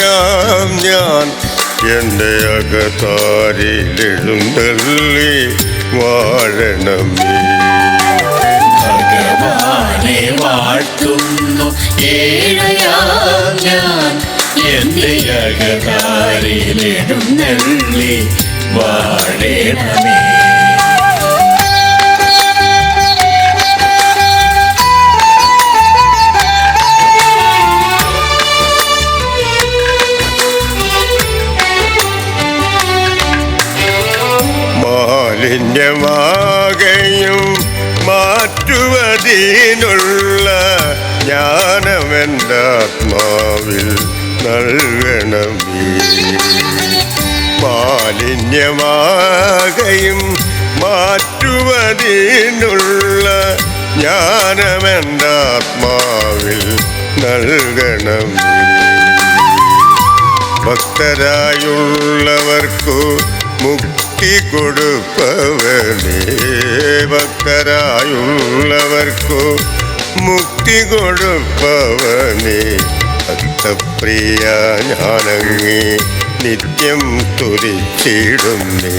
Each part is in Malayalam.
ഏഴയാം ഞാൻ എൻ്റെ അകതാരിലെഴുന്നള്ളി വാഴണമേ. ഭഗവാനെ വാഴ്ത്തുന്നു ഏഴയാം ഞാൻ എൻ്റെ അകതാരിലെഴുന്നള്ളി വാഴണമേ. മാലിന്യമാകയും മാറ്റുവതിനുള്ള ജ്ഞാനമെൻ്റെ ആത്മാവിൽ നൽകണമേ. മാലിന്യമാകയും മാറ്റുവതിനുള്ള ജ്ഞാനമെൻ്റെ ആത്മാവിൽ നൽകണമേ. ഭക്തരായുള്ളവർക്കു മുക്തി കൊടുപ്പവനേ, ഭക്തരായുള്ളവർക്കു മുക്തി കൊടുപ്പവനേ. ഭക്തപ്രിയ ഞാനങ്ങേ നിത്യം തുതിച്ചിടുന്നേ,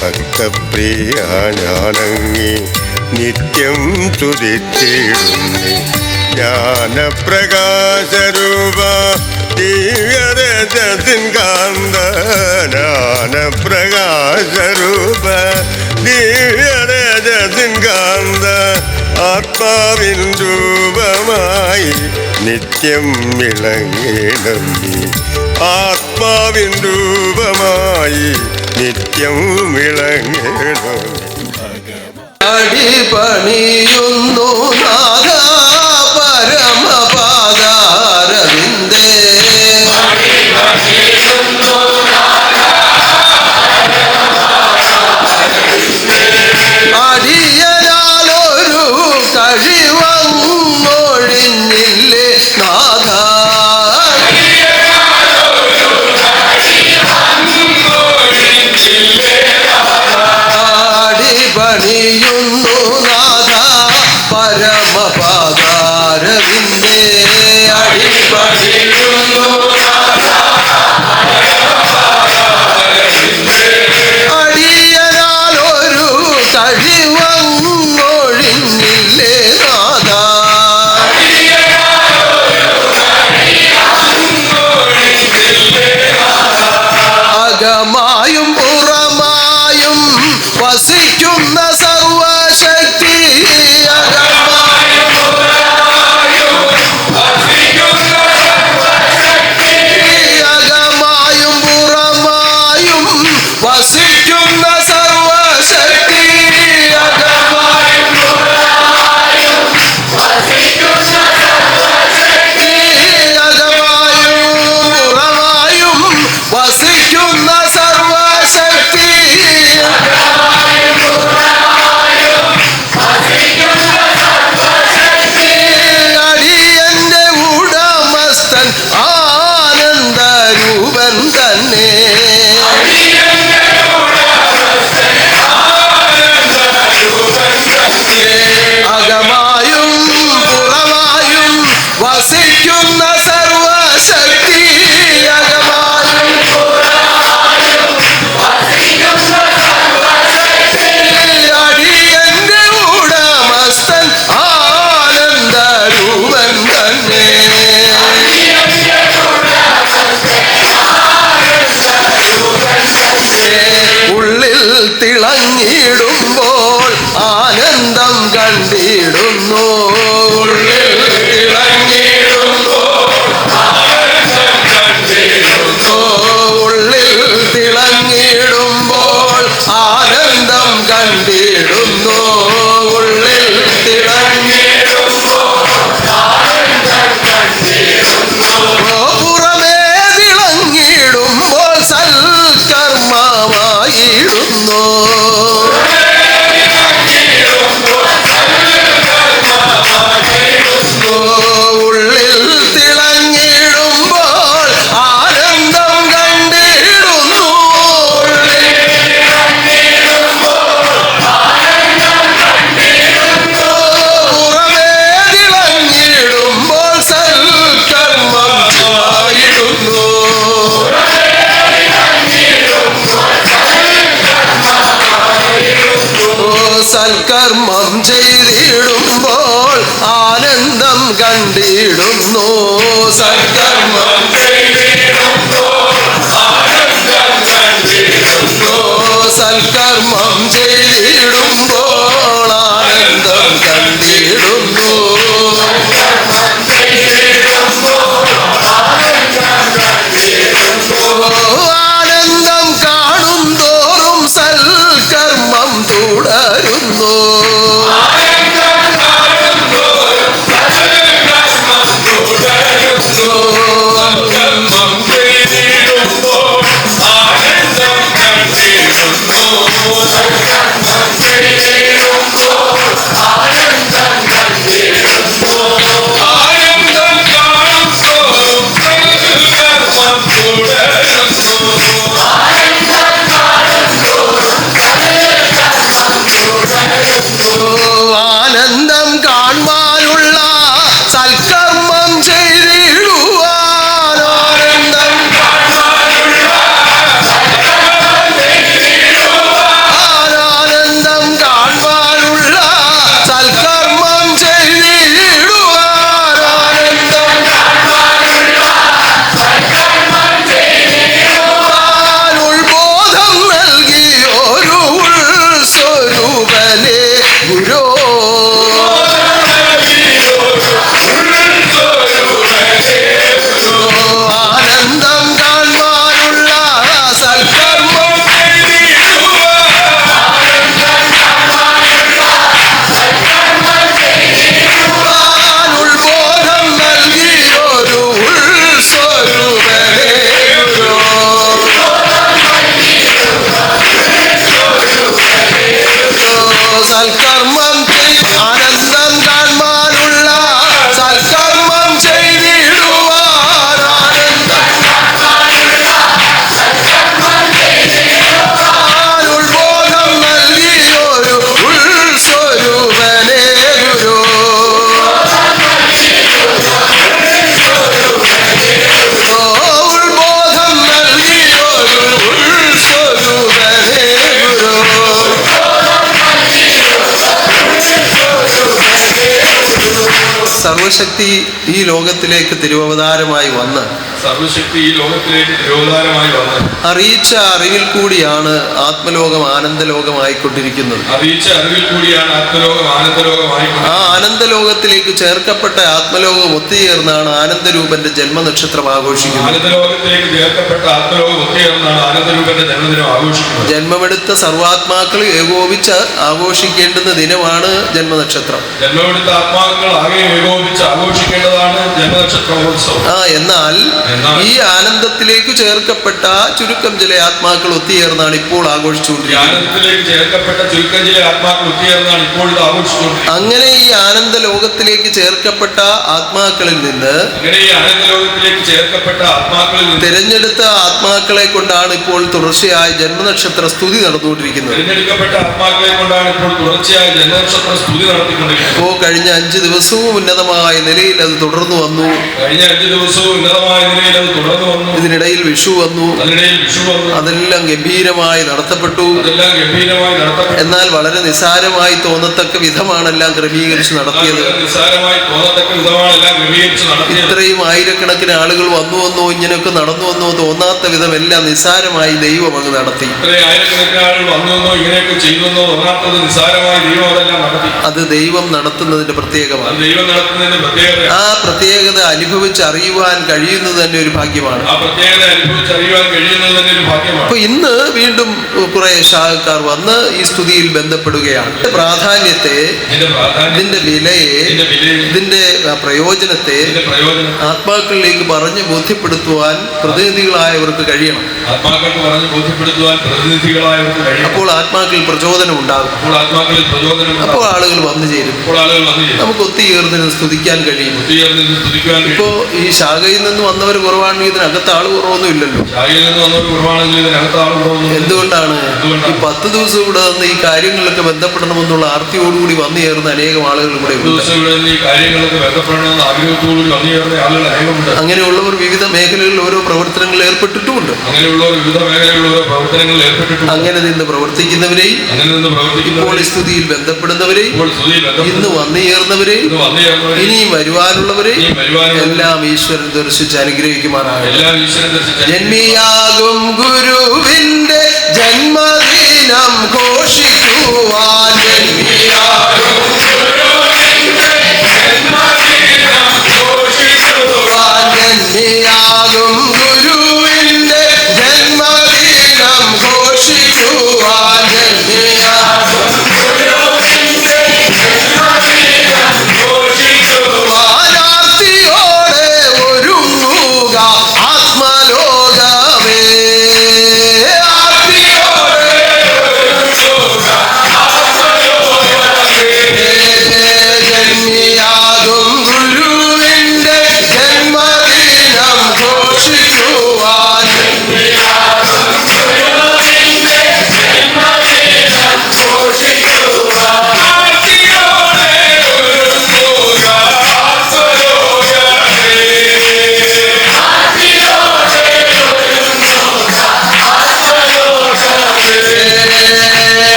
ഭക്തപ്രിയ ഞാനങ്ങേ നിത്യം തുതിച്ചിടുന്നേ. ജ്ഞാനപ്രകാശരൂപ ദിവ്യരജസിൻ കാന്ത, ജ്ഞാനപ്രകാശരൂപ ദിവ്യരജസിൻ കാന്ത, ആത്മാവിൻ രൂപമായി നിത്യം വിളങ്ങിടമേ. ആത്മാവിൻ രൂപമായി നിത്യം വിളങ്ങിടമേ. അടിപണിയുന്നു നാഥ പരമപാദാരവിന്ദേ. അടിയനാലൊരു കഴിവൊഴിഞ്ഞില്ലേ നാഥ. അടിപണിയുന്നു നാഥ പരമപാദാരവിന്ദേ. അടിപണിയുന്നു അടിയനാലൊരു കഴിവൊഴിഞ്ഞില്ലേ നാഥ. അകമായും പുറമായും വസിക്കുന്ന സർവശക്തി. അകമായും പുറമായും വസിക്കുന്ന സർവശക്തി. അകമായും പുറമായും വസിക്കുന്ന സർവശക്തി. അടിയന്റെ ഉടമസ്ഥൻ ആനന്ദരൂപൻ തന്നെ. അകമായും പുറമായും വസിക്കുന്ന സർവശക്തി. അകമായും അടിയന്റെ ഉടമസ്ഥൻ ആനന്ദരൂപൻ തന്നെ. സൽക്കർമ്മം ചെയ്തിടുമ്പോൾ ആനന്ദം കണ്ടിടുന്നു. സൽക്കർമ്മം സൽക്കർമ്മം ചെയ്തിടുമ്പോൾ ആനന്ദം കണ്ടിടുന്നു. ആനന്ദം കാണും തോറും സൽക്കർമ്മം തുടരുന്നു. ആനന്ദം കാണുവാനുള്ള സൽക്കർമ്മം ചെയ്തിടുവാൻ. ആനന്ദം കാണുവാനുള്ള സൽക്കർമ്മം ചെയ്തിടുവാൻ. ഉൾബോധം നൽകിയൊരു സ്വരൂപനെ ഗുരോ. ആനന്ദം കാണുവാനുള്ള സൽക്കർമ്മം ഉൾബോധം നൽകിയൊരു സ്വരൂപനെ ഗുരോ. സൽക്കർമ്മം ആനന്ദം കാണുവാനുള്ള സൽക്കർമ്മം ചെയ്തിടുവാൻ. ഉൾബോധം നൽകിയൊരു ഉൾസ്വരൂപനെ ഗുരു. ഉൾബോധം നൽകിയൊരു ഉൾസ്വരൂപനെ ഗുരു. സർവശക്തി ഈ ലോകത്തിലേക്ക് തിരുവവതാരമായി വന്ന് അറിയിച്ച അറിവിൽ കൂടിയാണ് ആത്മലോകം ആനന്ദലോകമായിക്കൊണ്ടിരിക്കുന്നത്. ആ ആനന്ദലോകത്തിലേക്ക് ചേർക്കപ്പെട്ട ആത്മലോകം ഒത്തുചേർന്നാണ് ആനന്ദരൂപന്റെ ജന്മനക്ഷത്രം ആഘോഷിക്കുന്നത്. ജന്മമെടുത്ത സർവാത്മാക്കൾ ഏകോപിച്ച് ആഘോഷിക്കേണ്ടുന്ന ദിനമാണ് ജന്മനക്ഷത്രം. എന്നാൽ ഈ ആനന്ദത്തിലേക്ക് ചേർക്കപ്പെട്ട ചുരുക്കം ചില ആത്മാക്കൾ ഒത്തുചേർന്നാണ് ഇപ്പോൾ ആഘോഷിച്ചുകൊണ്ടിരിക്കുന്നത്. അങ്ങനെ ഈ ആനന്ദ ലോകത്തിലേക്ക് ചേർക്കപ്പെട്ട ആത്മാക്കളിൽ നിന്ന് തിരഞ്ഞെടുത്ത ആത്മാക്കളെ കൊണ്ടാണ് ഇപ്പോൾ തുടർച്ചയായി ജന്മനക്ഷത്ര സ്തുതി നടന്നുകൊണ്ടിരിക്കുന്നത്. ഇപ്പോ കഴിഞ്ഞ 5 ദിവസവും ഉന്നതമായ നിലയിൽ അത് തുടർന്നു വന്നു. ഇതിനിടയിൽ വിഷു വന്നു. അതെല്ലാം ഗംഭീരമായി നടത്തപ്പെട്ടു. എന്നാൽ വളരെ നിസാരമായി തോന്നത്തക്ക വിധമാണെല്ലാം ക്രമീകരിച്ച് നടത്തിയത്. ഇത്രയും ആയിരക്കണക്കിന് ആളുകൾ വന്നു വന്നോ ഇങ്ങനെയൊക്കെ നടന്നു വന്നോ തോന്നാത്ത വിധം എല്ലാം നിസാരമായി ദൈവം അങ്ങ് നടത്തി. അത് ദൈവം നടത്തുന്നതിന്റെ പ്രത്യേകമാണ്. ആ പ്രത്യേകത അനുഭവിച്ചറിയുവാൻ കഴിയുന്നത് തന്നെ ഒരു ഭാഗ്യമാണ്. അപ്പൊ ഇന്ന് വീണ്ടും കുറെ ശാഖക്കാർ വന്ന് ഈ സ്തുതിയിൽ ബന്ധപ്പെടുകയാണ്. പ്രാധാന്യത്തെ, ഇതിന്റെ വിലയെ, ഇതിന്റെ പ്രയോജനത്തെ ആത്മാക്കളിലേക്ക് പറഞ്ഞ് ബോധ്യപ്പെടുത്തുവാൻ പ്രതിനിധികളായവർക്ക് കഴിയണം. അപ്പോൾ ആത്മാക്കളിൽ പ്രചോദനം ഉണ്ടാകും. അപ്പോൾ ആളുകൾ വന്നു ചേരും. നമുക്ക് ഒത്തുചേർന്ന് സ്തുതിക്കാൻ കഴിയും. ഇപ്പോ ഈ ശാഖയിൽ നിന്ന് വന്നവർ കുറവാണെങ്കിൽ ഇതിനകത്ത് ആള് കുറവൊന്നും ഇല്ലല്ലോ. എന്തുകൊണ്ടാണ്? ഈ 10 ദിവസം ഇവിടെ വന്ന് ഈ കാര്യങ്ങളിലൊക്കെ ബന്ധപ്പെടണമെന്നുള്ള ആർത്തിയോടുകൂടി വന്നു ചേർന്ന അനേകം ആളുകൾ ഇവിടെ ഉണ്ട്. അങ്ങനെയുള്ളവർ അങ്ങനെയുള്ളവർ വിവിധ മേഖലകളിൽ ഓരോ പ്രവർത്തനങ്ങളിൽ ഏർപ്പെട്ടിട്ടുമുണ്ട്. അങ്ങനെ നിന്ന് പ്രവർത്തിക്കുന്നവരെയും ഇപ്പോൾ ഈ സ്തുതിയിൽ ബന്ധപ്പെടുന്നവരെയും ഇന്ന് വന്നു ചേർന്നവരെയും ഇനിയും വരുവാനുള്ളവരെയും എല്ലാം ഈശ്വരൻ ദർശിച്ച് അനുഗ്രഹിക്കുമാറാകട്ടെ. ജന്മിയാകും ഗുരുവിന്റെ ജന്മദിനം ഘോഷിക്കുവാൻ ജന്മിയാകും ഗുരുവിന്റെ ജന്മദിനം ഘോഷിക്കുവാൻ ആരാധിയോടെ ഒരുങ്ങുക ആത്മലോകമേ. ആരാധിയോടെ ഒരുങ്ങുക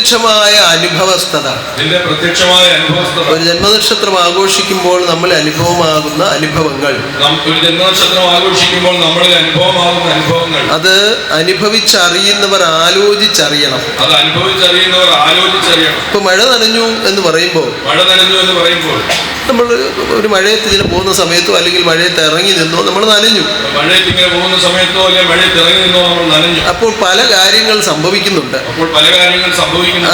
പ്രത്യക്ഷമായ അനുഭവസ്ഥത. ഒരു ജന്മനക്ഷത്രം ആഘോഷിക്കുമ്പോൾ നമ്മൾ അനുഭവമാകുന്ന അനുഭവങ്ങൾ, അത് അനുഭവിച്ചറിയുന്നവർ ആലോചിച്ചറിയണം. ഇപ്പൊ മഴ നനഞ്ഞു എന്ന് പറയുമ്പോൾ നമ്മൾ ഒരു മഴയത്ത് ഇങ്ങനെ പോകുന്ന സമയത്തോ അല്ലെങ്കിൽ മഴയത്ത് ഇറങ്ങി നിന്നോ നമ്മൾ നനഞ്ഞു. അപ്പോൾ പല കാര്യങ്ങൾ സംഭവിക്കുന്നുണ്ട്.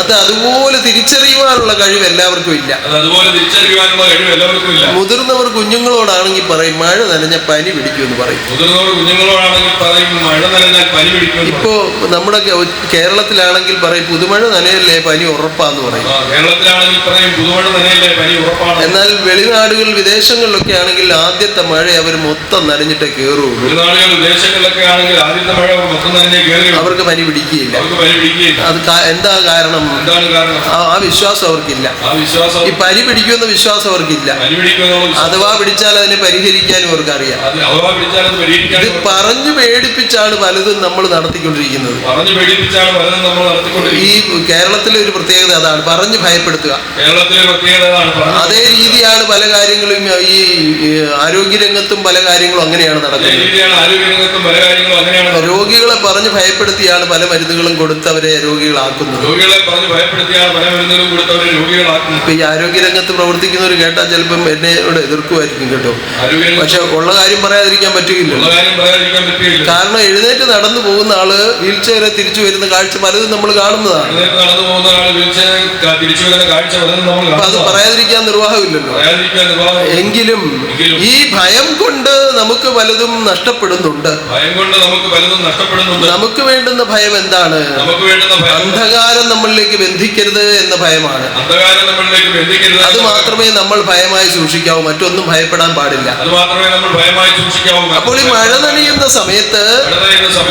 അത് അതുപോലെ തിരിച്ചറിയുവാനുള്ള കഴിവ് എല്ലാവർക്കും ഇല്ല. മുതിർന്നവർ കുഞ്ഞുങ്ങളോടാണെങ്കിൽ പറയും മഴ നനഞ്ഞ പനി പിടിക്കുമെന്ന് പറയും. ഇപ്പോ നമ്മുടെ കേരളത്തിലാണെങ്കിൽ പറയും പുതുമഴ നനയല്ലേ പനി ഉറപ്പാന്ന് പറയും. എന്നാൽ വെളിനാടുകൾ വിദേശങ്ങളിലൊക്കെ ആണെങ്കിൽ ആദ്യത്തെ മഴ അവർ മൊത്തം നനഞ്ഞിട്ടേ കയറുള്ളൂ. അവർക്ക് പനി പിടിക്കുകയില്ല. അത് എന്താ കാരണം? ആ വിശ്വാസം അവർക്കില്ല. ഈ പനി പിടിക്കുമെന്ന വിശ്വാസം അവർക്കില്ല. അഥവാ പിടിച്ചാൽ അതിനെ പരിഹരിക്കാനും അവർക്കറിയാം. ഇത് പറഞ്ഞു പേടിപ്പിച്ചാണ് പലതും നമ്മൾ നടത്തിക്കൊണ്ടിരിക്കുന്നത്. ഈ കേരളത്തിലെ ഒരു പ്രത്യേകത അതാണ്, പറഞ്ഞു ഭയപ്പെടുത്തുക. അതേ രീതിയാണ് പല കാര്യങ്ങളും ഈ ആരോഗ്യരംഗത്തും പല കാര്യങ്ങളും അങ്ങനെയാണ് നടക്കുന്നത്. രോഗികളെ പറഞ്ഞ് ഭയപ്പെടുത്തിയാണ് പല മരുന്നുകളും കൊടുത്ത് അവരെ രോഗികളാക്കുന്നത്. ഇപ്പൊ ഈ ആരോഗ്യരംഗത്ത് പ്രവർത്തിക്കുന്നവർ കേട്ടാൽ ചിലപ്പം എന്നോട് എതിർക്കുമായിരിക്കും കേട്ടോ. പക്ഷെ ഉള്ള കാര്യം പറയാതിരിക്കാൻ പറ്റുകയില്ല. കാരണം എഴുന്നേറ്റ് നടന്നു പോകുന്ന ആള് വീൽ ചെയറെ തിരിച്ചു വരുന്ന കാഴ്ച പലതും നമ്മൾ കാണുന്നതാണ്. അപ്പൊ അത് പറയാതിരിക്കാൻ നിർവാഹമില്ലല്ലോ. എങ്കിലും ഈ ഭയം കൊണ്ട് നമുക്ക് പലതും നഷ്ടപ്പെടുന്നുണ്ട്. നമുക്ക് വേണ്ടുന്ന ഭയം എന്താണ്? അന്ധകാരം നമ്മളിലേക്ക് ബന്ധിക്കരുത് എന്ന ഭയമാണ്. അത് മാത്രമേ നമ്മൾ ഭയമായി സൂക്ഷിക്കാവൂ, മറ്റൊന്നും ഭയപ്പെടാൻ പാടില്ല. അപ്പോൾ ഈ മഴ നനയുന്ന സമയത്ത്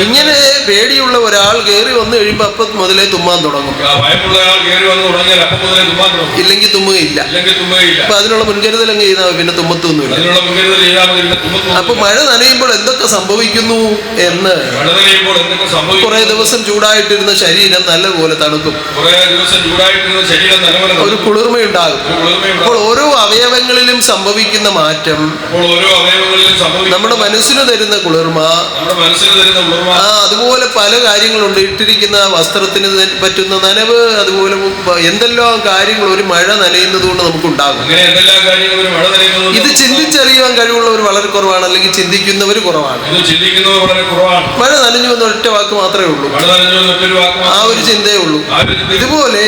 ഇങ്ങനെ പേടിയുള്ള ഒരാൾ കയറി വന്നു കഴിയുമ്പോൾ അപ്പം മുതലേ തുമ്മാൻ തുടങ്ങും. ഇല്ലെങ്കിൽ തുമ്മുകയില്ല. അപ്പൊ അതിനുള്ള മുൻകരുതൽ അങ്ങ് ചെയ്താൽ പിന്നെ തുമ്മത്തൊന്നുമില്ല. അപ്പൊ മഴ നനയുമ്പോൾ എന്തൊക്കെ സംഭവിക്കുന്നു എന്ന്, കുറെ ദിവസം ചൂടായിട്ടിരുന്ന ശരീരം നല്ലപോലെ തണുക്കും, ഒരു കുളിർമയുണ്ടാകും. അപ്പോൾ ഓരോ അവയവങ്ങളിലും സംഭവിക്കുന്ന മാറ്റം നമ്മുടെ മനസ്സിന് തരുന്ന കുളിർമ. അതുപോലെ പല കാര്യങ്ങളുണ്ട്. ഇട്ടിരിക്കുന്ന വസ്ത്രത്തിന് പറ്റുന്ന നനവ്, അതുപോലെ എന്തെല്ലാം കാര്യങ്ങൾ ഒരു മഴ നനയുന്നത് കൊണ്ട് നമുക്കുണ്ടാകും. ഇത് ചിന്തിച്ചറിയാൻ കഴിവുള്ളവർ വളരെ കുറവാണ്, അല്ലെങ്കിൽ ചിന്തിക്കുന്നവർ കുറവാണ്. മഴ നനഞ്ഞു എന്ന ഒറ്റ വാക്ക് മാത്രമേ ഉള്ളൂ, ആ ഒരു ചിന്തയേ ഉള്ളൂ. ഇതുപോലെ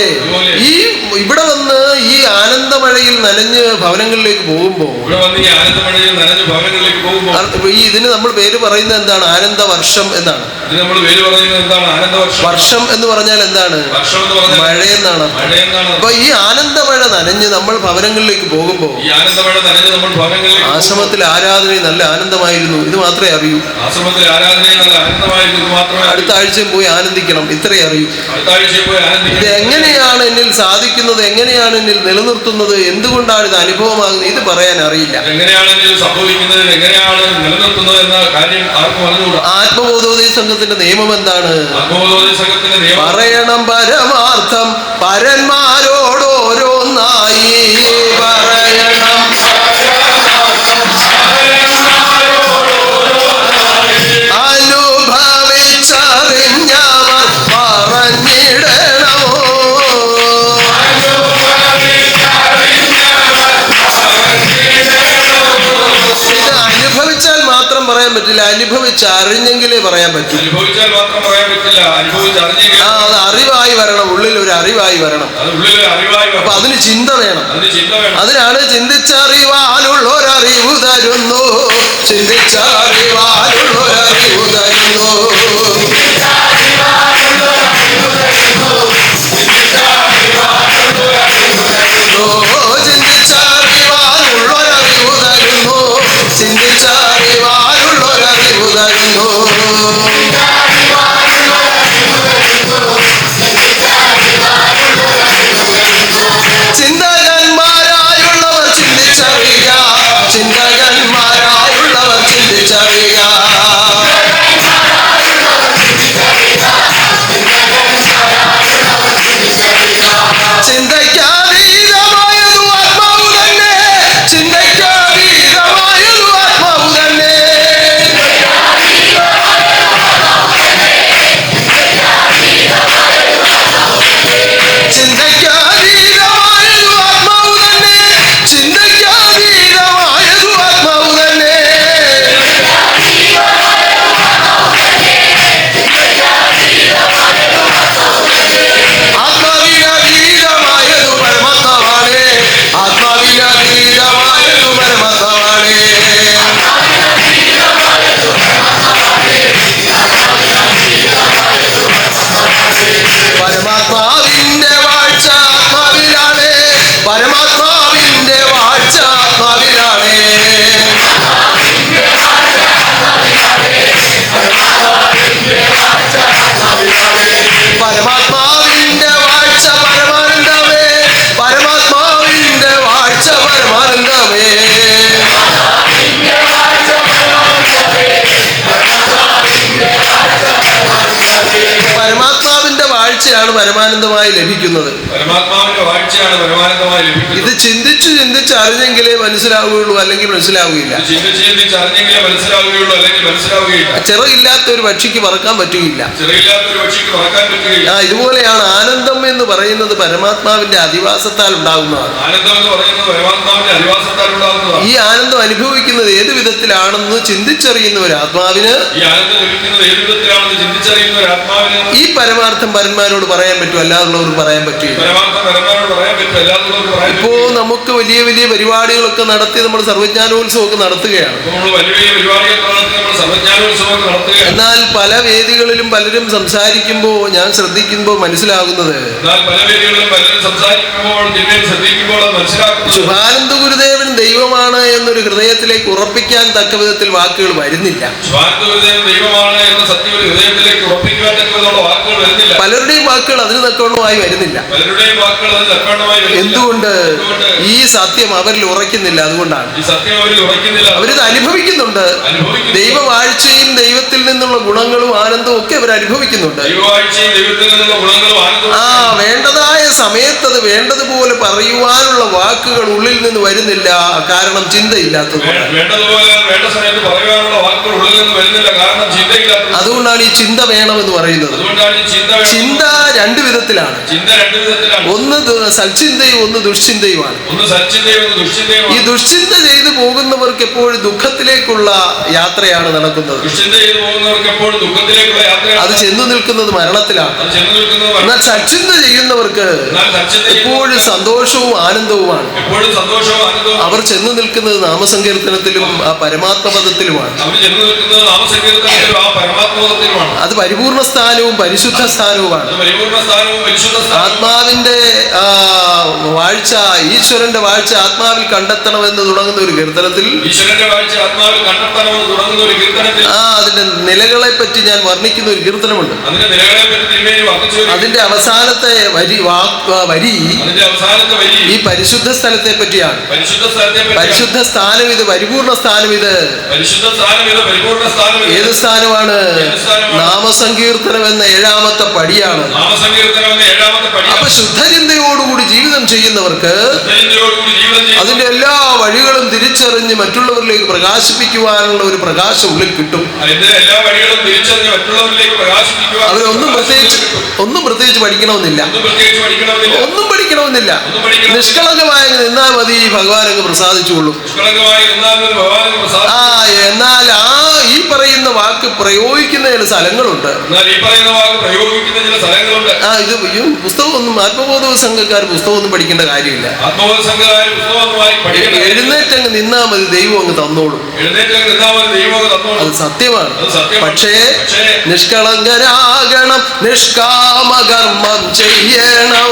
ഈ ഇവിടെ വന്ന് ഈ ആനന്ദമഴയിൽ നനഞ്ഞ് ഭവനങ്ങളിലേക്ക് പോകുമ്പോൾ ഈ ഇതിന് നമ്മൾ പേര് പറയുന്നത് എന്താണ്? ആനന്ദവർഷം എന്നാണ്. വർഷം എന്ന് പറഞ്ഞാൽ എന്താണ്? മഴയെന്നാണ്. അപ്പൊ ഈ ആനന്ദമഴ നനഞ്ഞ് നമ്മൾ ഭവനങ്ങളിലേക്ക് പോകുമ്പോൾ ആശ്രമത്തിൽ ആരാധന നല്ല ആനന്ദമായിരുന്നു, ഇത് മാത്രമേ അറിയൂ. അടുത്ത ആഴ്ചയും പോയി ആനന്ദിക്കണം, ഇത്രേ അറിയൂ. ഇത് എങ്ങനെയാണ് എന്നിൽ സാധിക്കുന്നത്, എങ്ങനെയാണ് എന്നിൽ നിലനിർത്തുന്നത്, എന്തുകൊണ്ടാണ് ഇത് അനുഭവമാകുന്നത്, ഇത് പറയാൻ അറിയില്ല. ആത്മബോധോദയ സംഘത്തിന്റെ നിയമം എന്താണ്? പറയണം പരമാർത്ഥം പരന്മാരോടോരോന്നായി പറയണം. അനുഭവിച്ചറിഞ്ഞവർ പറഞ്ഞിടണമോ. ഇത് അനുഭവിച്ചാൽ മാത്രം പറയാൻ പറ്റില്ല, അനുഭവിച്ചറിഞ്ഞെങ്കിലേ പറയാൻ പറ്റൂ. അത് അറിവായി വരണം, ഉള്ളിൽ ഒരു അറിവായി വരണം. അപ്പൊ അതിന് ചിന്ത വേണം. അതിനാണ് ചിന്തിച്ചറിവാനുള്ളൊരറിവ് തരുന്നു, ചിന്തിച്ചറിവാനുള്ളൊരറിവ് തരുന്നു. ചിന്തിച്ചറിവാനുള്ളൊരറിവ് തരുന്നു, ചിന്തിച്ചറിവാനുള്ളൊരറിവ് തരുന്നു. ചിന്തകന്മാരായുള്ളവർ ചിന്തിച്ചറിയാം, ചിന്തകന്മാരായുള്ളവർ ചിന്തിച്ചറിയാം. വാഴ്ചയാണ് പരമാനന്ദമായി ലഭിക്കുന്നത്. ഇത് ചിന്തിച്ച് ചിന്തിച്ച് അറിഞ്ഞെങ്കിലേ മനസ്സിലാവുകയുള്ളൂ, അല്ലെങ്കിൽ മനസ്സിലാവുകയില്ല. ചിറകില്ലാത്ത ഒരു പക്ഷിക്ക് പറക്കാൻ പറ്റുകയില്ല. ഇതുപോലെയാണ് ആനന്ദം എന്ന് പറയുന്നത് പരമാത്മാവിന്റെ അധിവാസത്താൽ ഉണ്ടാകുന്നതാണ്. ഈ ആനന്ദം അനുഭവിക്കുന്നത് ഏത് വിധത്തിലാണെന്ന് ചിന്തിച്ചറിയുന്ന ഒരു ആത്മാവിന് ഈ പരമാർത്ഥം പരന്മാരോട് പറയാൻ പറ്റും, അല്ലാതുള്ളവർക്ക് പറയാൻ പറ്റില്ല. ഇപ്പോ നമുക്ക് വലിയ വലിയ പരിപാടികളൊക്കെ നടത്തി നമ്മൾ സർവജ്ഞാനോത്സവമൊക്കെ നടത്തുകയാണ്. എന്നാൽ പല വേദികളിലും പലരും സംസാരിക്കുമ്പോൾ ഞാൻ ശ്രദ്ധിക്കുമ്പോൾ മനസ്സിലാകുന്നത് ശുഭാനന്ദ ഗുരുദേവൻ ദൈവമാണ് എന്നൊരു ഹൃദയത്തിലേക്ക് ഉറപ്പിക്കാൻ തക്ക വിധത്തിൽ വാക്കുകൾ വരുന്നില്ല. പലരുടെയും വാക്കുകൾ അതിന് തക്കവണ്ണമായി വരുന്നില്ല. എന്തുകൊണ്ട്? ഈ സത്യം അവരിൽ ഉറയ്ക്കുന്നില്ല. അതുകൊണ്ടാണ്. അവരിത് അനുഭവിക്കുന്നുണ്ട്. ദൈവവാഴ്ചയും ദൈവത്തിൽ നിന്നുള്ള ഗുണങ്ങളും ആനന്ദവും ഒക്കെ അവർ അനുഭവിക്കുന്നുണ്ട്. വേണ്ടതായ സമയത്ത് അത് വേണ്ടതുപോലെ പറയുവാനുള്ള വാക്കുകൾ ഉള്ളിൽ നിന്ന് വരുന്നില്ല. കാരണം ചിന്തയില്ലാത്തത്. അതുകൊണ്ടാണ് ഈ ചിന്ത വേണമെന്ന് പറയുന്നത്. ചിന്ത രണ്ട് വിധത്തിലാണ്. ഒന്ന് സൽചിന്തയും ഒന്ന് ദുഷ്ചിന്തയുമാണ്. ഈ ദുഷ്ചിന്ത ചെയ്തു പോകുന്നവർക്ക് എപ്പോഴും ദുഃഖത്തിലേക്കുള്ള യാത്രയാണ് നടക്കുന്നത്. അത് ചെന്നു നിൽക്കുന്നത് മരണത്തിലാണ്. എന്നാൽ സൽചിന്ത ചെയ്യുന്നവർക്ക് എപ്പോഴും സന്തോഷവും ആനന്ദവുമാണ്. അവർ ചെന്നു നിൽക്കുന്നത് നാമസങ്കീർത്തനത്തിലും ആ പരമാത്മപദത്തിലുമാണ്. അത് പരിപൂർണ സ്ഥാനവും പരിശുദ്ധ സ്ഥാനവുമാണ്. ആത്മാവിന്റെ വാഴ്ച, ഈശ്വരന്റെ വാഴ്ച ആത്മാവിൽ കണ്ടെത്തണമെന്ന് തുടങ്ങുന്ന ഒരു കീർത്തനത്തിൽ അതിന്റെ നിലകളെ പറ്റി ഞാൻ വർണ്ണിക്കുന്ന ഒരു കീർത്തനമുണ്ട്. അതിന്റെ അവസാനത്തെ വരി ഈ പരിശുദ്ധ സ്ഥലത്തെ പറ്റിയാണ്. പരിശുദ്ധ സ്ഥാനം ഇത്, പരിപൂർണ സ്ഥാനം ഇത്. ഏത് സ്ഥാനമാണ്? നാമസങ്കീർത്തനം എന്ന ഏഴാമത്തെ പടിയാണ്. അപ്പൊ ശുദ്ധചിന്തയോടുകൂടി ജീവിതം ചെയ്യുന്നവർക്ക് അതിന്റെ എല്ലാ വഴികളും തിരിച്ചറിഞ്ഞ് മറ്റുള്ളവരിലേക്ക് പ്രകാശിപ്പിക്കുവാനുള്ള ഒരു പ്രകാശം ഉള്ളിൽ കിട്ടും. ഒന്നും പ്രത്യേകിച്ച് പഠിക്കണമെന്നില്ല. ഒന്നും പഠിക്കണമെന്നില്ല. നിഷ്കളങ്കമായി നിന്നാൽ മതി, ഭഗവാൻ അങ്ങ് പ്രസാദിച്ചുകൊള്ളും. എന്നാൽ ഈ പറയുന്ന വാക്ക് പ്രയോഗിക്കുന്ന ചില സ്ഥലങ്ങളുണ്ട്. ഇത് പുസ്തകമൊന്നും ആത്മബോധ സംഘക്കാർ പുസ്തകമൊന്നും പഠിക്കേണ്ട കാര്യമില്ല. എഴുന്നേറ്റങ്ങ് നിന്നാ മതി, ദൈവം അങ്ങ് തന്നോളും. അത് സത്യമാണ്. പക്ഷേ നിഷ്കളങ്കരാകണം, നിഷ്കാമകർമ്മം ചെയ്യണോ.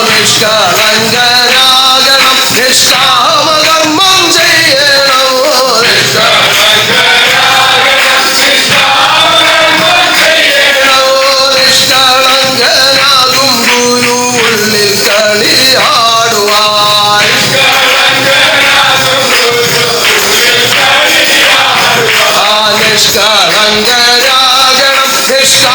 നിഷ്കളങ്കരാകണം, നിഷ്കാമകർമ്മം ചെയ്യണോ. നിഷ്കളങ്കനാകും ഗുരു ഉള്ളിൽ കളിയാടുവാൻ. നിഷ്കളങ്കരാകണം, നിഷ്കാ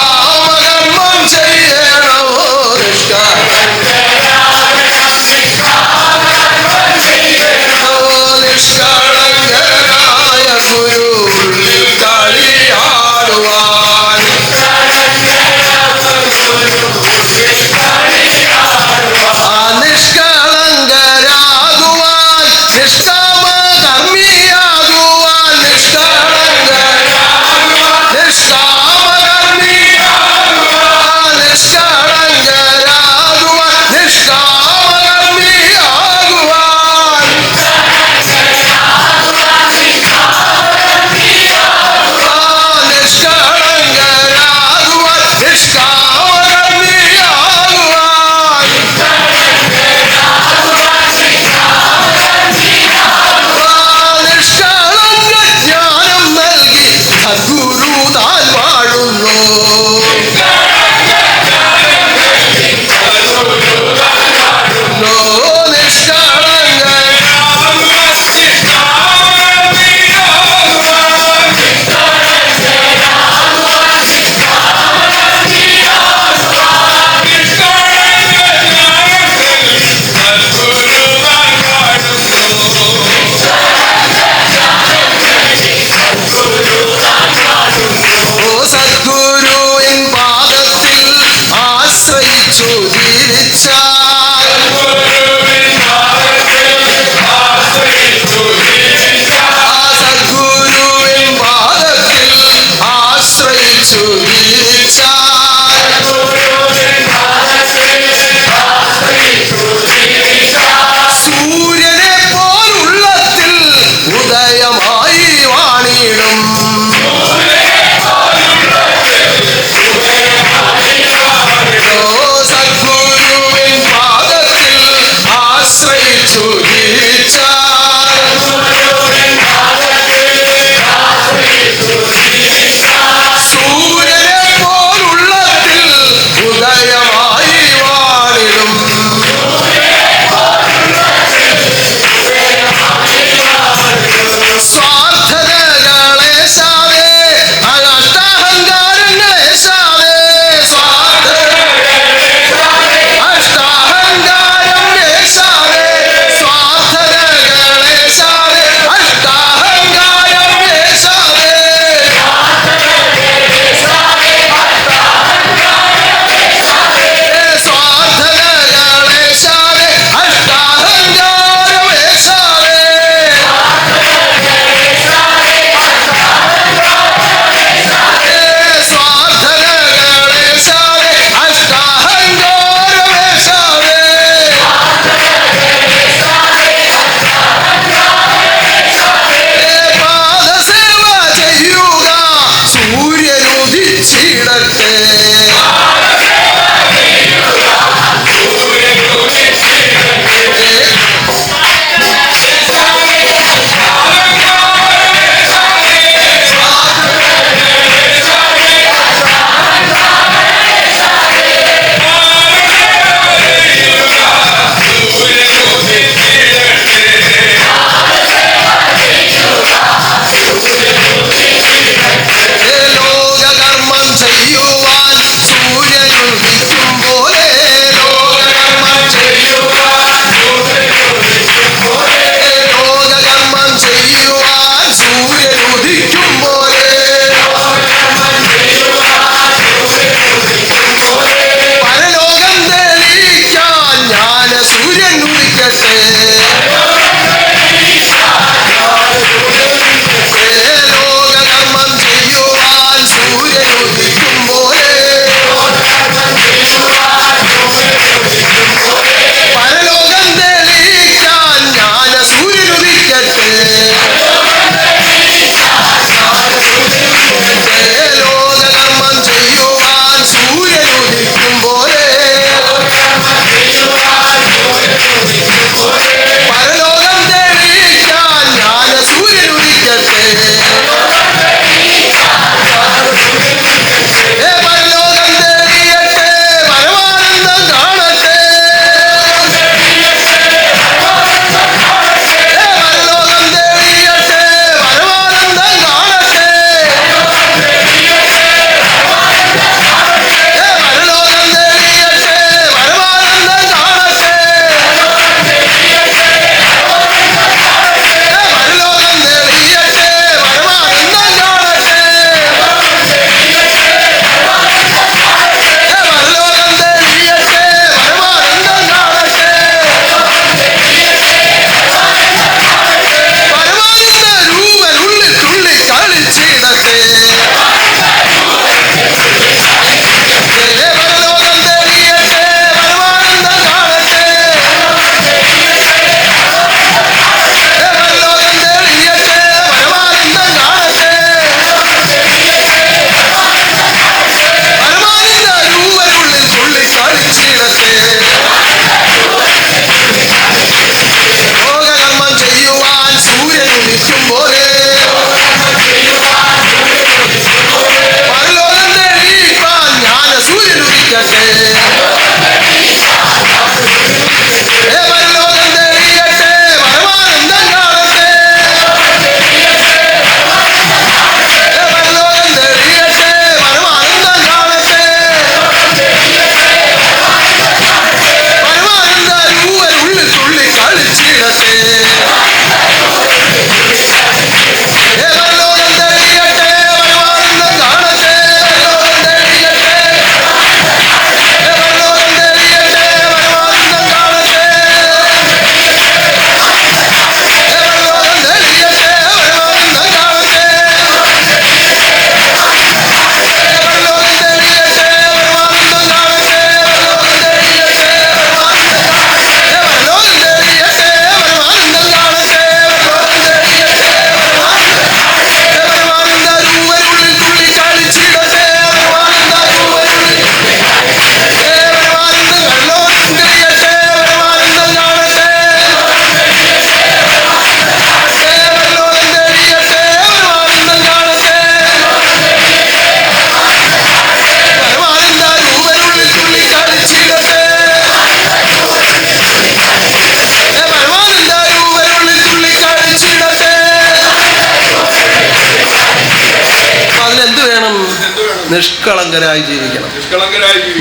നിഷ്കളങ്കരായി ജീവിക്കണം.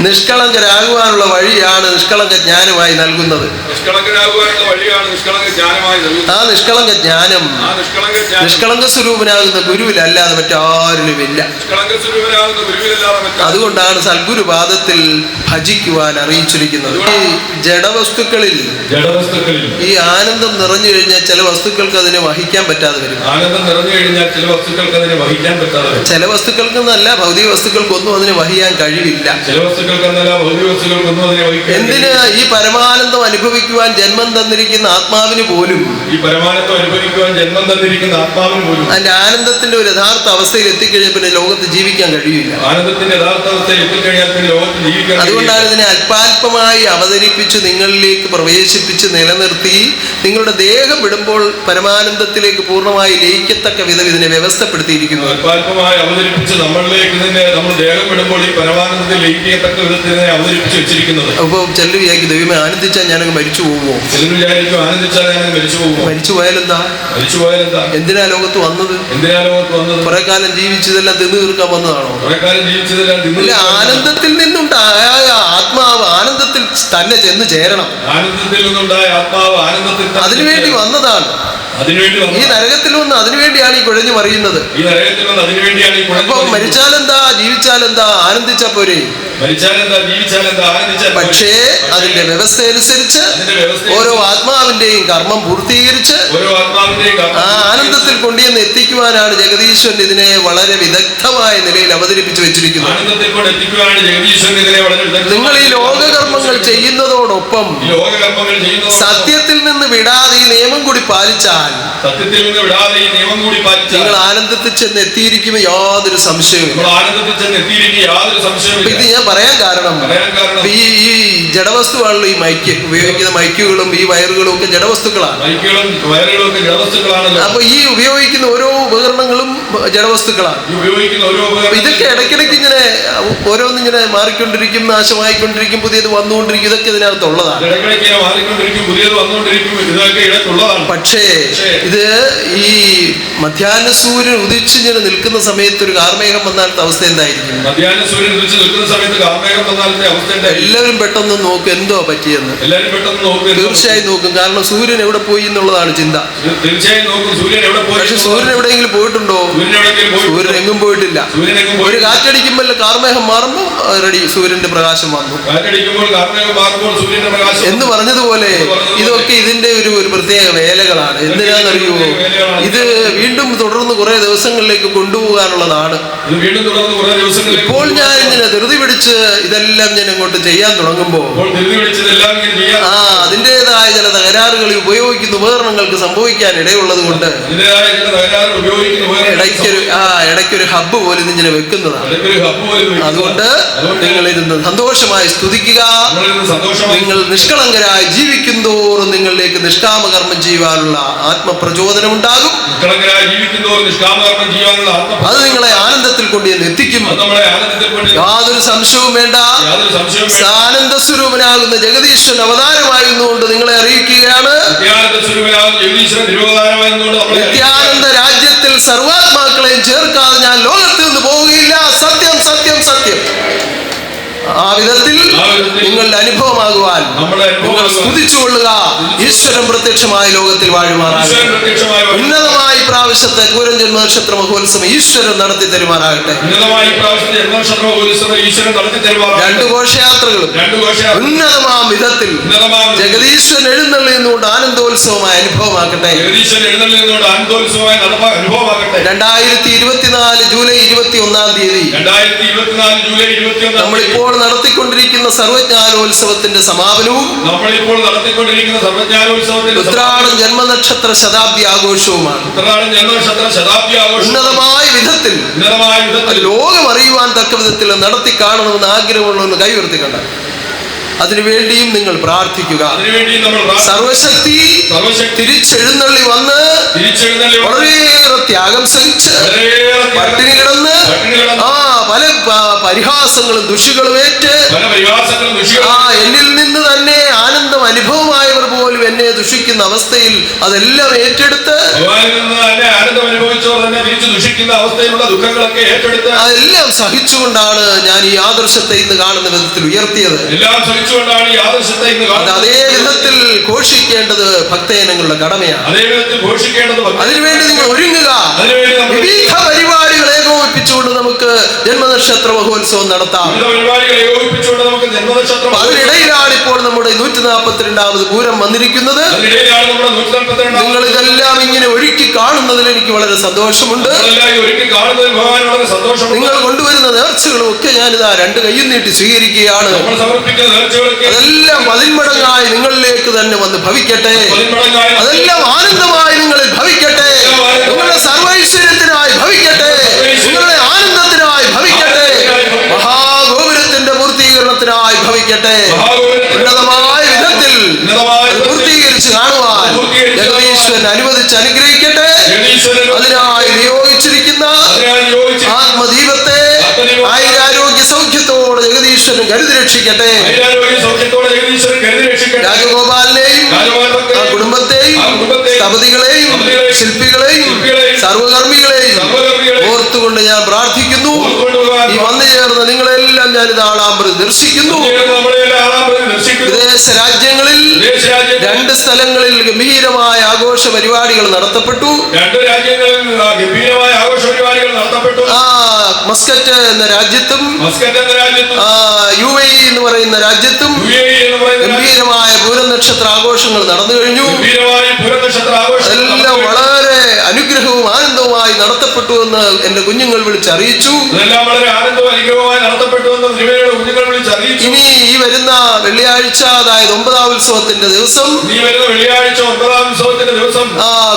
നിഷ്കളങ്കരാകുവാനുള്ള വഴിയാണ് നിഷ്കളങ്ക ജ്ഞാനമായി നൽകുന്നത്. ആ നിഷ്കളങ്ക ജ്ഞാനം നിഷ്കളങ്ക സ്വരൂപനാകുന്ന ഗുരുവിലല്ലാതെ മറ്റാരിലുമില്ല. അതുകൊണ്ടാണ് സദ്ഗുരുപാദത്തിൽ ഭജിക്കുവാൻ അറിയിച്ചിരിക്കുന്നത്. ഈ ജഡവസ്തുക്കളിൽ ഈ ആനന്ദം നിറഞ്ഞു കഴിഞ്ഞാൽ ചില വസ്തുക്കൾക്ക് അതിനെ വഹിക്കാൻ പറ്റാതെ വരും. ചില വസ്തുക്കൾക്കെന്നല്ല, ഭൗതിക വസ്തുക്കൾക്കൊന്നും അതിനെ വഹിക്കാൻ കഴിവില്ല. എന്തിന് ഈ പരമാനന്ദം അനുഭവിക്കുവാൻ ജന്മം തന്നിരിക്കുന്ന ആത്മാവിന് പോലും അതിന്റെ ആനന്ദത്തിന്റെ ഒരു യഥാർത്ഥ അവസ്ഥയിൽ എത്തിക്കഴിഞ്ഞാൽ പിന്നെ ലോകത്ത് ജീവിക്കാൻ കഴിയില്ല. അതുകൊണ്ടാണ് ഇതിനെ അല്പാൽപമായി അവതരിപ്പിച്ച് നിങ്ങളിലേക്ക് പ്രവേശിപ്പിച്ച് നിലനിർത്തി നിങ്ങളുടെ ദേഹം വിടുമ്പോൾ പരമാനന്ദത്തിലേക്ക് പൂർണ്ണമായി ലയിക്കത്തക്ക വിധം ഇതിനെ വ്യവസ്ഥപ്പെടുത്തിയിരിക്കുന്നു. അപ്പൊ ചെല്ലു വിചാരിക്കും ദൈവമേ ആനന്ദിച്ചാൽ ഞാനങ്ങ് മരിച്ചു പോകുമോ? മരിച്ചു പോയാലെന്താ? എന്തിനാ ലോകത്ത് വന്നത്? കുറെ കാലം ജീവിച്ചതെല്ലാം തിന്നു തീർക്കാൻ വന്നതാണോ? ഇല്ല, ആനന്ദത്തിൽ നിന്നുണ്ടായ ആത്മാവ് ആനന്ദത്തിൽ തന്നെ ചെന്ന് ചേരണം. അതിനുവേണ്ടി വന്നതാണ്. ഈ നരകത്തിൽ വന്ന് അതിനുവേണ്ടിയാണ് ഈ കുഴഞ്ഞു മറിയുന്നത്. അപ്പൊ മരിച്ചാലെന്താ, ജീവിച്ചാലെന്താ, ആനന്ദിച്ചാ പോരെ? പക്ഷേ അതിന്റെ വ്യവസ്ഥ അനുസരിച്ച് ഓരോ ആത്മാവിന്റെയും കർമ്മം പൂർത്തീകരിച്ച് ആ ആനന്ദത്തിൽ കൊണ്ടുവന്ന് എത്തിക്കുവാനാണ് ജഗദീശ്വരൻ ഇതിനെ വളരെ വിദഗ്ധമായ നിലയിൽ അവതരിപ്പിച്ചു വെച്ചിരിക്കുന്നത്. നിങ്ങൾ ഈ ലോകകർമ്മങ്ങൾ ചെയ്യുന്നതോടൊപ്പം സത്യത്തിൽ നിന്ന് വിടാതെ ഈ നിയമം കൂടി പാലിച്ചാൽ നിങ്ങൾ ആനന്ദത്തിൽ ചെന്ന് എത്തിയിരിക്കുമ്പോൾ യാതൊരു സംശയവും. ഇത് ഞാൻ പറയാൻ കാരണം ഈ ജഡവസ്തുവാണല്ലോ ഈ മൈക്ക് ഉപയോഗിക്കുന്ന മൈക്കുകളും ഈ വയറുകളും ഒക്കെ ജഡവസ്തുക്കളാണ്. അപ്പൊ ഈ ഉപയോഗിക്കുന്ന ഓരോ ഉപകരണങ്ങളും ജഡവസ്തുക്കളാണ്. ഇതൊക്കെ ഇടയ്ക്കിടയ്ക്ക് ഇങ്ങനെ ഓരോന്നിങ്ങനെ മാറിക്കൊണ്ടിരിക്കും, നാശമായിക്കൊണ്ടിരിക്കും, പുതിയത് വന്നുകൊണ്ടിരിക്കും. ഇതൊക്കെ ഇതിനകത്തുള്ളതാണ്. പക്ഷേ ഇത് ഈ മധ്യാഹ്ന സൂര്യൻ ഉദിച്ചിങ്ങനെ നിൽക്കുന്ന സമയത്ത് ഒരു കാർമേഘം വന്നാലത്തെ അവസ്ഥ എന്തായിരിക്കും? എല്ലാവരും പെട്ടെന്ന് നോക്കും എന്തോ പറ്റിയെന്ന്. തീർച്ചയായും നോക്കും. കാരണം സൂര്യൻ എവിടെ പോയി എന്നുള്ളതാണ് ചിന്ത. പക്ഷെ സൂര്യൻ എവിടെയെങ്കിലും പോയിട്ടുണ്ടോ? സൂര്യൻ എങ്ങും പോയിട്ടില്ല. ഒരു കാറ്റടിക്കുമ്പോൾ കാർമേഘം മാറുമ്പോൾ റെഡി, സൂര്യന്റെ പ്രകാശം വന്നു എന്ന് പറഞ്ഞതുപോലെ ഇതൊക്കെ ഇതിന്റെ ഒരു പ്രത്യേക വേലകളാണ്. എന്തിനാണെന്നറിയുമോ? ഇത് വീണ്ടും തുടർന്ന് കുറെ ദിവസങ്ങളിലേക്ക് കൊണ്ടുപോകാനുള്ളതാണ്. ഇപ്പോൾ ഞാൻ ഇങ്ങനെ ധൃതി പിടിച്ച് ഇതെല്ലാം ഞാൻ അങ്ങോട്ട് ചെയ്യാൻ തുടങ്ങുമ്പോൾ അതിൻ്റെതായ ചില തകരാറുകൾ ഉപയോഗിക്കുന്ന ഉപകരണങ്ങൾക്ക് സംഭവിക്കാൻ ഇടയുള്ളത് കൊണ്ട് ഇടയ്ക്കൊരു ഹബ്ബ് പോലെ ഇങ്ങനെ വെക്കുന്നതാണ്. അതുകൊണ്ട് നിങ്ങൾ ഇരുന്ന് സന്തോഷമായി സ്തുതിക്കുക. നിങ്ങൾ നിഷ്കളങ്കരായി ജീവിക്കുന്തോറും നിങ്ങളിലേക്ക് നിഷ്കാമകർമ്മം ചെയ്യുവാനുള്ള ആത്മപ്രചോദനം ഉണ്ടാകും. അത് നിങ്ങളെ ആനന്ദത്തിൽ കൊണ്ടുവന്ന് എത്തിക്കും. യാതൊരു സംശയവും വേണ്ട. ആനന്ദ സ്വരൂപനാകുന്ന ജഗദീശ്വരൻ അവതാരമായിരുന്നുകൊണ്ട് നിങ്ങളെ അറിയിക്കുകയാണ്. നിത്യാനന്ദ രാജ്യത്തിൽ സർവാത്മാക്കളെയും ചേർക്കാതെ ഞാൻ ലോകത്തിൽ നിന്ന് പോവുകയില്ല. സത്യം സത്യം സത്യം. ആ വിധത്തിൽ നിങ്ങളുടെ അനുഭവമാകുവാൻ നിങ്ങൾ സ്തുതിച്ചുകൊള്ളുക. ഈശ്വരൻ പ്രത്യക്ഷമായ ലോകത്തിൽ വാഴുമാറാകട്ടെ. ഉന്നതമായി പ്രാവശ്യത്തെ കൂരൻ ജന്മനക്ഷത്ര മഹോത്സവം ഈശ്വരൻ നടത്തി തരുമാറാകട്ടെ. രണ്ട് ഘോഷയാത്രകളും ഉന്നതമാം വിധത്തിൽ ജഗദീശ്വരൻ എഴുന്നള്ളിയുന്നുകൊണ്ട് ആനന്ദോത്സവമായ അനുഭവമാക്കട്ടെ. 2024 ജൂലൈ 21 തീയതി നമ്മളിപ്പോൾ നടത്തിക്കൊണ്ടിരിക്കുന്ന സർവജ്ഞാനോത്സവത്തിന്റെ സമാപനവും ഉത്രാടം ജന്മനക്ഷത്ര ശതാബ്ദി ആഘോഷവുമാണ്. ഉന്നതമായ വിധത്തിൽ ലോകം അറിയുവാൻ തക്ക വിധത്തിൽ നടത്തി കാണണമെന്ന് ആഗ്രഹമുള്ളതെന്ന് കൈവർത്തിക്കണ്ട. അതിനുവേണ്ടിയും നിങ്ങൾ പ്രാർത്ഥിക്കുക. സർവശക്തി തിരിച്ചെഴുന്നള്ളി വന്ന് വളരെയേറെ ത്യാഗം സഹിച്ച് പട്ടിണി കിടന്ന് പല പരിഹാസങ്ങളും ദുഷികളും ഏറ്റ് എന്നിൽ നിന്ന് തന്നെ ആനന്ദം അനുഭവമായവർ പോലും എന്നെ ദുഷിക്കുന്ന അവസ്ഥയിൽ അതെല്ലാം ഏറ്റെടുത്ത് ആനന്ദം അനുഭവിച്ചവർ തന്നെ തിരിച്ചു ദുഷിക്കുന്ന അവസ്ഥയിലുള്ള ദുഃഖങ്ങളൊക്കെ ഏറ്റെടുത്ത് അതെല്ലാം സഹിച്ചുകൊണ്ടാണ് ഞാൻ ഈ ആദർശത്തെ ഇന്ന് കാണുന്ന വിധത്തിൽ ഉയർത്തിയത്. എല്ലാം സഹിച്ചുകൊണ്ടാണ് ഈ ആദർശത്തെ ഇന്ന് കാണുന്നത്. അതേ വിധത്തിൽ ഘോഷിക്കേണ്ടത് ഭക്തജനങ്ങളുടെ കടമയാണ്. അതേ വിധത്തിൽ ഘോഷിക്കേണ്ടത്. അതിനുവേണ്ടി നിങ്ങൾ ഒരുങ്ങുക. വിവിധ പരിപാടികൾ ഏകോപിപ്പിച്ചുകൊണ്ട് നമുക്ക് ജന്മനക്ഷത്ര മഹോത്സവം നടത്താം. അതിനിടയിലാണ് ഇപ്പോൾ നമ്മുടെ 142ാമത് പൂരം വന്നിരിക്കുന്നത്. നിങ്ങൾ ഇതെല്ലാം ഇങ്ങനെ ഒരുക്കി കാണുന്നതിൽ എനിക്ക് വളരെ സന്തോഷമുണ്ട്. നിങ്ങൾ കൊണ്ടുവരുന്ന നേർച്ചകളും ഒക്കെ ഞാനിതാ 2 കൈയും നീട്ടി സ്വീകരിക്കുകയാണ്. അതെല്ലാം 10 മടങ്ങായി നിങ്ങളിലേക്ക് തന്നെ വന്ന് ഭവിക്കട്ടെ. അതെല്ലാം ആനന്ദമായി നിങ്ങളിൽ ഭവിക്കട്ടെ. നിങ്ങളുടെ സർവൈശ്വര്യത്തിനായി ഭവിക്കട്ടെ. നിങ്ങളുടെ ആനന്ദത്തിനായി ഭവിക്കട്ടെ. മഹാഗോപുരത്തിന്റെ പൂർത്തീകരണത്തിനായി ഭവിക്കട്ടെ. ഉന്നതമായ വിധത്തിൽ പൂർത്തീകരിച്ച് കാണുവാൻ ജഗദീശ്വരൻ അനുവദിച്ച് അനുഗ്രഹിക്കട്ടെ. അതിനായി നിയോഗിച്ചിരിക്കുന്ന ആത്മദീപത്തെ ആയുരാരോഗ്യ സൗഖ്യത്തോടെ ജഗദീശ്വരൻ കരുതി രക്ഷിക്കട്ടെ. രാജഗോപാലിനെയും ആ കുടുംബത്തെയും സ്ഥപതികളെയും ശില്പികളെയും സർവകർമ്മികളെയും ഓർത്തുകൊണ്ട് ഞാൻ പ്രാർത്ഥിക്കുന്നു. ഈ വന്നു ചേർന്ന് നിങ്ങളെല്ലാം ഞാനിത് ആളാമ്പത് ദർശിക്കുന്നു. വിദേശ രാജ്യങ്ങളിൽ 2 സ്ഥലങ്ങളിൽ ഗംഭീരമായ ആഘോഷ പരിപാടികൾ നടത്തപ്പെട്ടു. മസ്കറ്റ് എന്ന രാജ്യത്തും UAE എന്ന് പറയുന്ന രാജ്യത്തും ഗംഭീരമായ പൂരനക്ഷത്ര ആഘോഷങ്ങൾ നടന്നു കഴിഞ്ഞു. അതെല്ലാം വളരെ അനുഗ്രഹവും ആനന്ദവുമായി നടത്തപ്പെട്ടു എന്ന് എന്റെ കുഞ്ഞുങ്ങൾ വിളിച്ചറിയിച്ചു. ഇനി ഈ വരുന്ന വെള്ളിയാഴ്ച, അതായത് 9ാം ഉത്സവത്തിന്റെ ദിവസം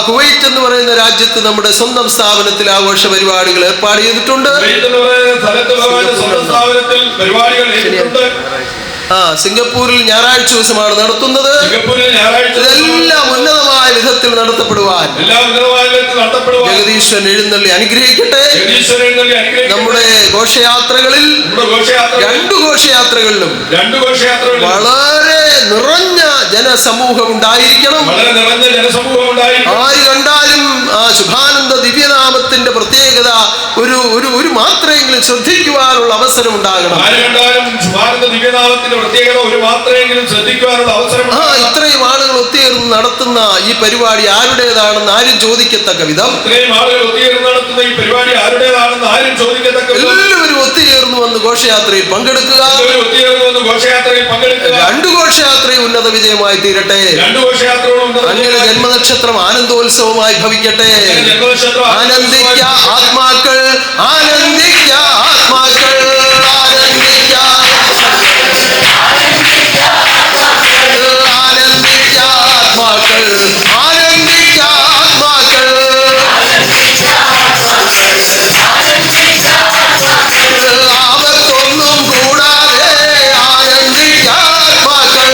കുവൈറ്റ് എന്ന് പറയുന്ന രാജ്യത്ത് നമ്മുടെ സ്വന്തം സ്ഥാപനത്തിൽ ആഘോഷ പരിപാടികൾ ഏർപ്പാട് ചെയ്തിട്ടുണ്ട്. സിംഗപ്പൂരിൽ ഞായറാഴ്ച ദിവസമാണ് നടത്തുന്നത്. ഇതെല്ലാം ഉന്നതമായ വിധത്തിൽ നടത്തപ്പെടുവാൻ ജഗദീശ്വരൻ എഴുന്നള്ളി അനുഗ്രഹിക്കട്ടെ. നമ്മുടെ ഘോഷയാത്രകളിൽ 2 ഘോഷയാത്രകളിലും വളരെ നിറഞ്ഞ ജനസമൂഹം ഉണ്ടായിരിക്കണം. ആര് കണ്ടാലും ആ ശുഭാനന്ദ ദിവ്യനാമത്തിന്റെ പ്രത്യേകത ഒരു മാത്രയെങ്കിലും ശ്രദ്ധിക്കുവാനുള്ള അവസരം ഉണ്ടാകണം. ഇത്രയും ആളുകൾ ഒത്തുചേർന്ന് നടത്തുന്ന ഈ പരിപാടി ആരുടേതാണെന്ന് ആരും ചോദിക്കത്തക്ക വിധം എല്ലാവരും ഒത്തുചേർന്ന് വന്ന് ഘോഷയാത്രയിൽ പങ്കെടുക്കുക. 2 ഘോഷയാത്രയും ഉന്നത വിജയമായി തീരട്ടെ. അങ്ങനെ ജന്മനക്ഷത്രം ആനന്ദോത്സവമായി ഭവിക്കട്ടെ. ആനന്ദിക്ക ആത്മാക്കൾ, ആനന്ദിക്ക ആത്മാക്കൾ, ആനന്ദിക്ക ആത്മാക്കൾ, ആനന്ദിക്ക ആത്മാക്കൾ. ആപത്തൊന്നും കൂടാതെ ആനന്ദിക്ക ആത്മാക്കൾ.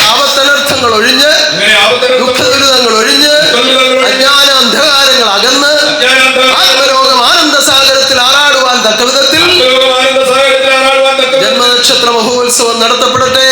ആപത്തനർത്ഥങ്ങൾ ഒഴിഞ്ഞ്, ദുഃഖദുരിതങ്ങൾ ഒഴിഞ്ഞ്, അജ്ഞാന അന്ധകാരങ്ങൾ അകന്ന് ആത്മലോകം ആനന്ദസാഗരത്തിൽ ആറാടുവാൻ തക്ക വിധത്തിൽ ജന്മനക്ഷത്ര മഹോത്സവം നടത്തപ്പെടട്ടെ.